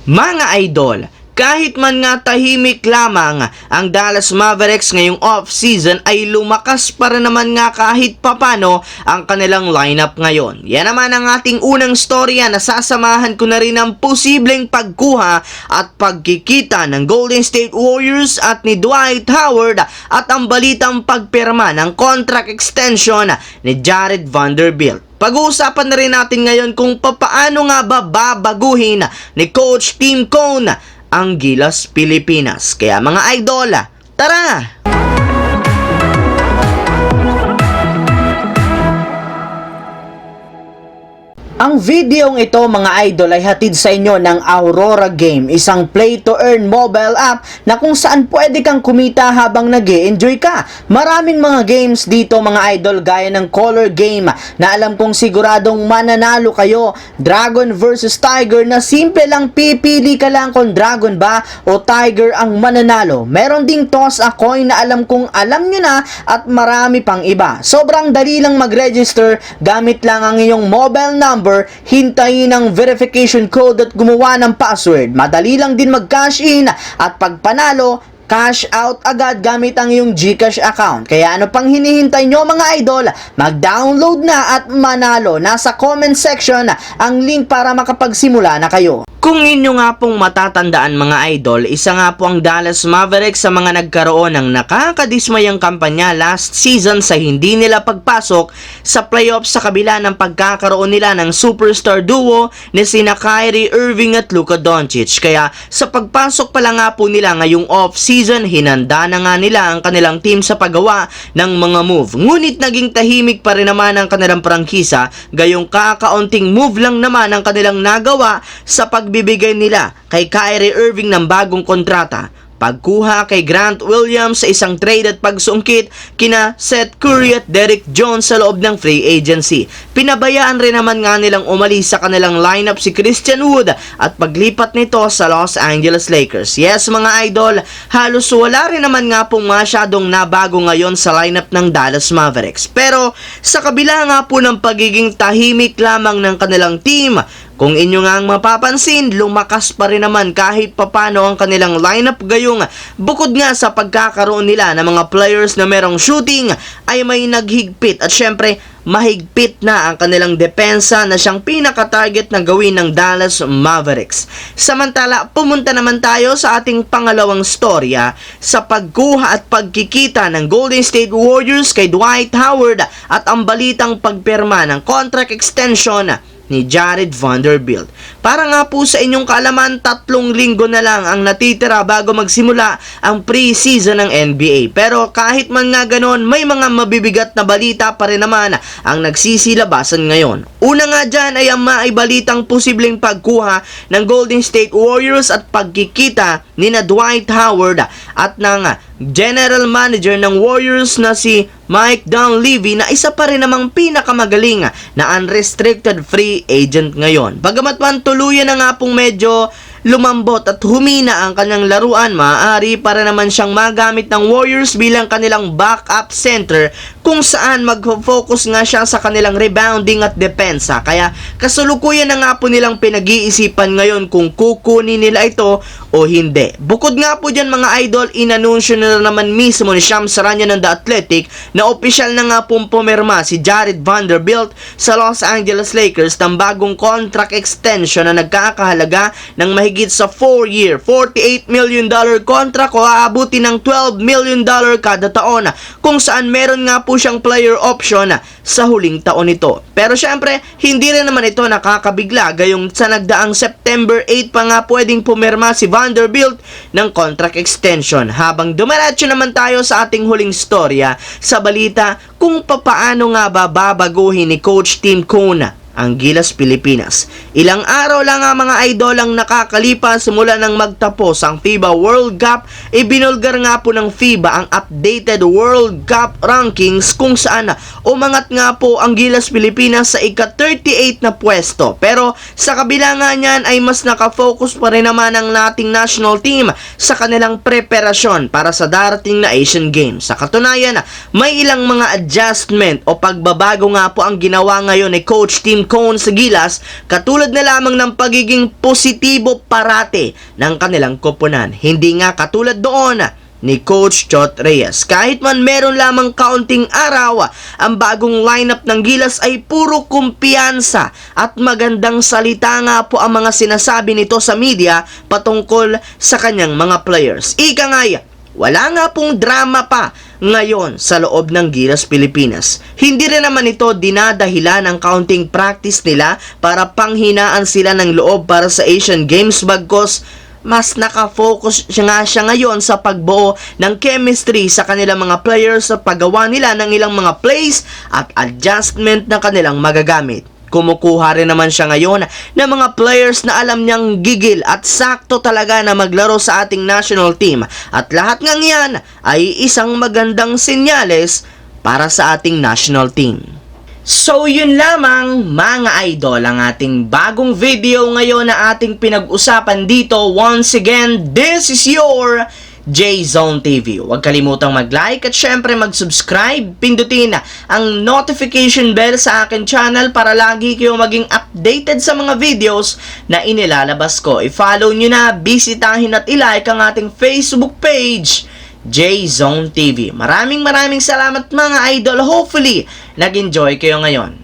Mga idol, kahit man nga tahimik lamang ang Dallas Mavericks ngayong off-season ay lumakas para naman nga kahit papano ang kanilang lineup ngayon. Yan naman ang ating unang storya na sasamahan ko na rin ang posibleng pagkuha at pagkikita ng Golden State Warriors at ni Dwight Howard at ang balitang pagpirma ng contract extension ni Jarred Vanderbilt. Pag-uusapan na rin natin ngayon kung papaano nga ba babaguhin ni Coach Tim Cone ang Gilas Pilipinas. Kaya mga idol, tara! Ang videong ito mga idol ay hatid sa inyo ng Aurora Game, isang play-to-earn mobile app na kung saan pwede kang kumita habang nag-e-enjoy ka. Maraming mga games dito mga idol gaya ng Color Game na alam kong siguradong mananalo kayo. Dragon versus Tiger na simple lang pipili ka lang kung Dragon ba o Tiger ang mananalo. Meron ding Toss a Coin na alam kong alam nyo na at marami pang iba. Sobrang dali lang mag-register, gamit lang ang iyong mobile number, hintayin ang verification code at gumawa ng password. Madali lang din mag-cash in at pag panalo, cash out agad gamit ang iyong GCash account. Kaya ano pang hinihintay nyo mga idol? Mag-download na at manalo. Nasa comment section ang link para makapagsimula na kayo. Kung inyo nga pong matatandaan mga idol, isa nga po ang Dallas Mavericks sa mga nagkaroon ng nakakadismayang kampanya last season sa hindi nila pagpasok sa playoffs sa kabila ng pagkakaroon nila ng superstar duo ni sina Kyrie Irving at Luka Doncic. Kaya sa pagpasok pala nga po nila ngayong off-season, hinanda na nga nila ang kanilang team sa paggawa ng mga move. Ngunit naging tahimik pa rin naman ang kanilang prangkisa, gayong kakaunting move lang naman ang kanilang nagawa sa pagbibigay nila kay Kyrie Irving ng bagong kontrata, pagkuha kay Grant Williams sa isang trade at pagsungkit kina Seth Curry at Derrick Jones sa loob ng free agency. Pinabayaan rin naman nga nilang umalis sa kanilang lineup si Christian Wood at paglipat nito sa Los Angeles Lakers. Yes mga idol, halos wala rin naman nga pong masyadong nabago ngayon sa lineup ng Dallas Mavericks. Pero sa kabila nga po ng pagiging tahimik lamang ng kanilang team, kung inyo nga ang mapapansin, lumakas pa rin naman kahit papano ang kanilang lineup, gayong bukod nga sa pagkakaroon nila ng mga players na merong shooting ay may naghigpit at syempre mahigpit na ang kanilang depensa na siyang pinaka-target na gawin ng Dallas Mavericks. Samantala, pumunta naman tayo sa ating pangalawang storya sa pagkuha at pagkikita ng Golden State Warriors kay Dwight Howard at ang balitang pagpirma ng contract extension ni Jarred Vanderbilt. Para nga po sa inyong kaalaman, 3 linggo na lang ang natitira bago magsimula ang pre-season ng NBA. Pero kahit man nga ganon, may mga mabibigat na balita pa rin naman ang nagsisilabasan ngayon. Una nga dyan ay ang maibalitang posibleng pagkuha ng Golden State Warriors at pagkikita ni na Dwight Howard at ng General Manager ng Warriors na si Mike Dunleavy na isa pa rin namang pinakamagaling na unrestricted free agent ngayon. Bagamat man tuluyan na nga pong medyo lumambot at humina ang kanyang laruan, maaari para naman siyang magamit ng Warriors bilang kanilang backup center kung saan mag-focus nga siya sa kanilang rebounding at depensa. Kaya kasulukuyan na nga po nilang pinag-iisipan ngayon kung kukunin nila ito o hindi. Bukod nga po dyan mga idol, inanunsyo na naman mismo ni Shams Charania ng The Athletic na opisyal na nga pong pumirma si Jarred Vanderbilt sa Los Angeles Lakers ng bagong contract extension na nagkakahalaga ng mahigit sa 4-year, $48 million contract o aabuti ng $12 million kada taon, kung saan meron nga po siyang player option sa huling taon nito. Pero syempre, hindi rin naman ito nakakabigla, gayong sa nagdaang September 8 pa nga pwedeng pumirma si Vanderbilt ng contract extension. Habang dumiretso naman tayo sa ating huling storya sa balita kung papaano nga ba babaguhin ni Coach Tim Cone ang Gilas Pilipinas. Ilang araw lang nga mga idol ang nakakalipas simula nang magtapos ang FIBA World Cup, ibinulgar nga po ng FIBA ang updated World Cup rankings kung saan umangat nga po ang Gilas Pilipinas sa ika-38 na pwesto. Pero sa kabila nga niyan ay mas nakafocus pa rin naman ang nating national team sa kanilang preparasyon para sa darating na Asian Games. Sa katunayan, may ilang mga adjustment o pagbabago nga po ang ginawa ngayon ni Coach Tim Steven Cohn sa Gilas, katulad na lamang ng pagiging positibo parate ng kanilang koponan. Hindi nga katulad doon ni Coach Chot Reyes. Kahit man meron lamang kaunting araw, ang bagong lineup ng Gilas ay puro kumpiyansa at magandang salita nga po ang mga sinasabi nito sa media patungkol sa kanyang mga players. Ika nga, wala nga pong drama pa ngayon sa loob ng Gilas Pilipinas. Hindi rin naman ito dinadahilan ng kaunting practice nila para panghinaan sila ng loob para sa Asian Games, bagkos mas nakafocus nga siya ngayon sa pagbuo ng chemistry sa kanilang mga players sa paggawa nila ng ilang mga plays at adjustment na kanilang magagamit. Kumukuha rin naman siya ngayon ng mga players na alam niyang gigil at sakto talaga na maglaro sa ating national team. At lahat ng yan ay isang magandang senyales para sa ating national team. So yun lamang mga idol ang ating bagong video ngayon na ating pinag-usapan dito. Once again, this is your J-Zone TV. Huwag kalimutang mag-like at syempre mag-subscribe. Pindutin ang notification bell sa akin channel para lagi kayo maging updated sa mga videos na inilalabas ko. I-follow nyo na, bisitahin at i-like ang ating Facebook page, J-Zone TV. Maraming salamat mga idol. Hopefully, nag-enjoy kayo ngayon.